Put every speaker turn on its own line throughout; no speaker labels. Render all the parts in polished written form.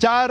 4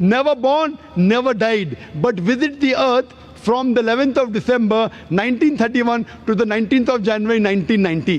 never born, never died, but visit the earth from the 11th of December 1931 to the 19th of January 1990.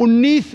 19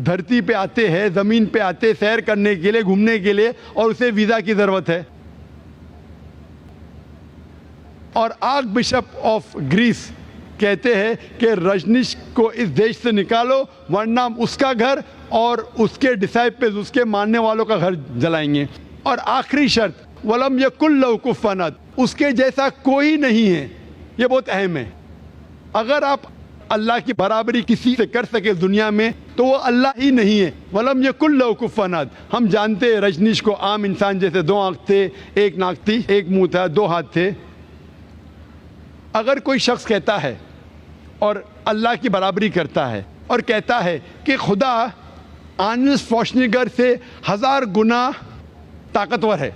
धरती पे आते हैं, ज़मीन पे आते हैं सैर करने के लिए, घूमने के लिए, और उसे वीज़ा की ज़रूरत है. और आर्क बिशप ऑफ ग्रीस कहते हैं कि रजनीश को इस देश से निकालो वरना उसका घर और उसके डिसाइपल्स, उसके मानने वालों का घर जलाएंगे. और आखिरी शर्त वलम यकुल लहू कुफुवन अहद, उसके जैसा कोई नहीं है. ये बहुत अहम है. अगर आप अल्लाह की बराबरी किसी से कर सके दुनिया में तो वो अल्लाह ही नहीं है. वलम यकुल लहू कुफुवन अहद. हम जानते हैं रजनीश को आम इंसान जैसे 2 आँख थे, 1 नाक थी, 1 मुंह था, 2 हाथ थे. अगर कोई शख्स कहता है और अल्लाह की बराबरी करता है और कहता है कि खुदा आर्नल्ड श्वार्ज़नेगर से 1000 गुना ताकतवर है.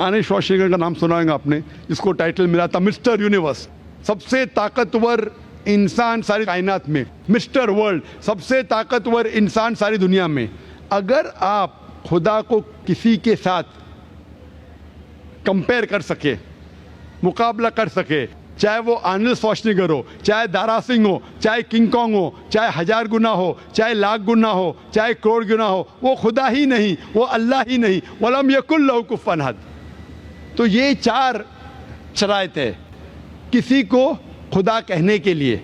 आर्नल्ड श्वार्ज़नेगर का नाम सुना होगा आपने, जिसको टाइटल मिला था मिस्टर यूनिवर्स, सबसे ताकतवर इंसान सारी कायनात में, मिस्टर वर्ल्ड, सबसे ताकतवर इंसान सारी दुनिया में. अगर आप खुदा को किसी के साथ कंपेयर कर सके, मुकाबला कर सके, चाहे वो आर्नल्ड श्वार्ज़नेगर हो, चाहे दारा सिंह हो, चाहे किंग कॉन्ग हो, चाहे 1000 गुना हो, चाहे लाख गुना हो, चाहे करोड़ गुना हो, वो खुदा ही नहीं, वो अल्लाह ही नहीं. वलम यकुल लहू कुफुवन अहद. तो ये 4 शराइत है किसी को खुदा कहने के लिए.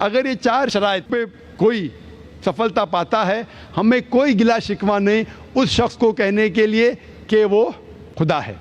अगर ये 4 शराइत पे कोई सफलता पाता है, हमें कोई गिला शिकवा नहीं उस शख्स को कहने के लिए कि वो खुदा है.